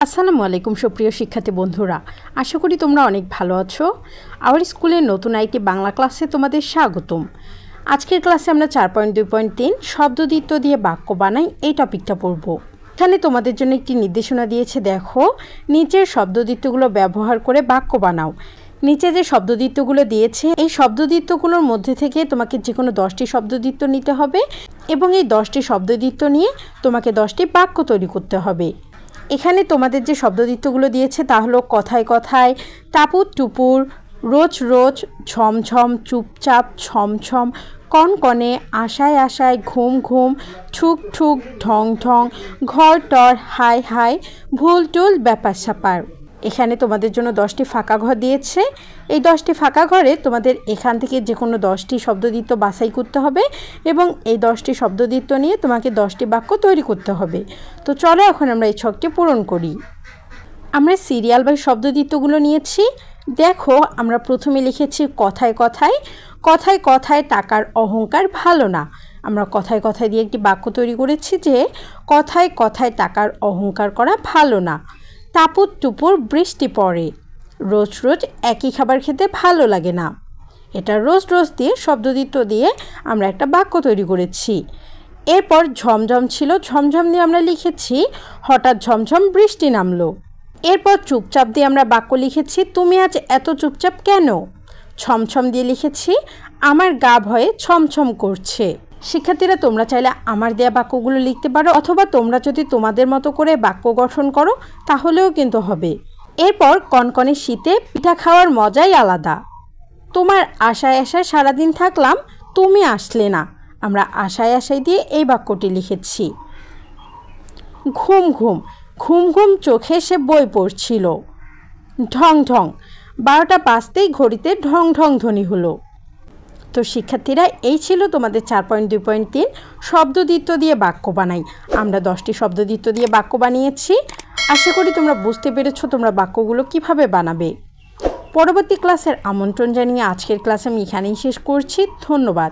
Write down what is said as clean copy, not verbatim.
আসসালামু আলাইকুম সুপ্রিয় শিক্ষার্থী বন্ধুরা, আশা করি তোমরা অনেক ভালো আছো। আওয়ার স্কুলের নতুন আরেকটি বাংলা ক্লাসে তোমাদের স্বাগতম। আজকের ক্লাসে আমরা 4.2.3 শব্দদ্বিত্ব দিয়ে বাক্য বানাই এই টপিকটা পড়ব। এখানে তোমাদের জন্য একটি নির্দেশনা দিয়েছে, দেখো নিচের শব্দদ্বিত্বগুলো ব্যবহার করে বাক্য বানাও। নিচে যে শব্দদ্বিত্বগুলো দিয়েছে এই শব্দদ্বিত্বগুলোর মধ্যে থেকে তোমাকে যে কোনো 10টি শব্দদ্বিত্ব নিতে হবে এবং এই 10টি শব্দদ্বিত্ব নিয়ে তোমাকে 10টি বাক্য তৈরি করতে হবে। এখানে তোমাদের যে শব্দদ্বিত্বগুলো দিয়েছে তা হলো কথায় কথায়, টাপুর টুপুর, রোজ রোজ, ঝমঝম, চুপচাপ, ছমছম, কনকনে, আশায় আশায়, ঘুম ঘুম, ঠুক ঠুক, ঢং ঢং, ঘর টর, হাই হাই, ভুল টুল, ব্যাপার স্যাপার। এখানে তোমাদের জন্য 10টি ফাঁকা ঘর দিয়েছে। এই 10টি ফাঁকা ঘরে তোমাদের এখান থেকে যে কোনো 10টি শব্দদ্বিত্ব বাছাই করতে হবে এবং এই 10টি শব্দদ্বিত্ব নিয়ে তোমাকে 10টি বাক্য তৈরি করতে হবে। তো চলো এখন আমরা এই ছকটি পূরণ করি। আমরা সিরিয়াল বাই শব্দদ্বিত্বগুলো নিয়েছি। দেখো আমরা প্রথমে লিখেছি কথায় কথায়। কথায় কথায় টাকার অহংকার ভালো না। আমরা কথায় কথায় দিয়ে একটি বাক্য তৈরি করেছি যে কথায় কথায় টাকার অহংকার করা ভালো না। টাপুর টুপুর, বৃষ্টি পড়ে। রোজ রোজ একই খাবার খেতে ভালো লাগে না। এটা রোজ রোজ দিয়ে শব্দদ্বিত্ব দিয়ে আমরা একটা বাক্য তৈরি করেছি। এরপর ঝমঝম ছিল, ঝমঝম দিয়ে আমরা লিখেছি হঠাৎ ঝমঝম বৃষ্টি নামলো। এরপর চুপচাপ দিয়ে আমরা বাক্য লিখেছি তুমি আজ এত চুপচাপ কেন। ছমছম দিয়ে লিখেছি আমার গা ভয়ে ছমছম করছে। শিক্ষার্থীরা তোমরা চাইলে আমার দেয়া বাক্যগুলো লিখতে পারো অথবা তোমরা যদি তোমাদের মতো করে বাক্য গঠন করো তাহলেও কিন্তু হবে। এরপর কনকনে শীতে পিঠা খাওয়ার মজাই আলাদা। তোমার আশায় আশায় সারাদিন থাকলাম, তুমি আসলে না। আমরা আশায় আশায় দিয়ে এই বাক্যটি লিখেছি। ঘুম ঘুম, ঘুম ঘুম চোখে সে বই পড়ছিল। ঢং ঢং, 12টা বাজতেই ঘড়িতে ঢং ঢং ধ্বনি হলো। তো শিক্ষার্থীরা এই ছিল তোমাদের 4.2.3 শব্দদ্বিত্ব দিয়ে বাক্য বানাই। আমরা 10টি শব্দদ্বিত্ব দিয়ে বাক্য বানিয়েছি। আশা করি তোমরা বুঝতে পেরেছো তোমরা বাক্যগুলো কিভাবে বানাবে। পরবর্তী ক্লাসের আমন্ত্রণ জানিয়ে আজকের ক্লাস আমি এখানেই শেষ করছি। ধন্যবাদ।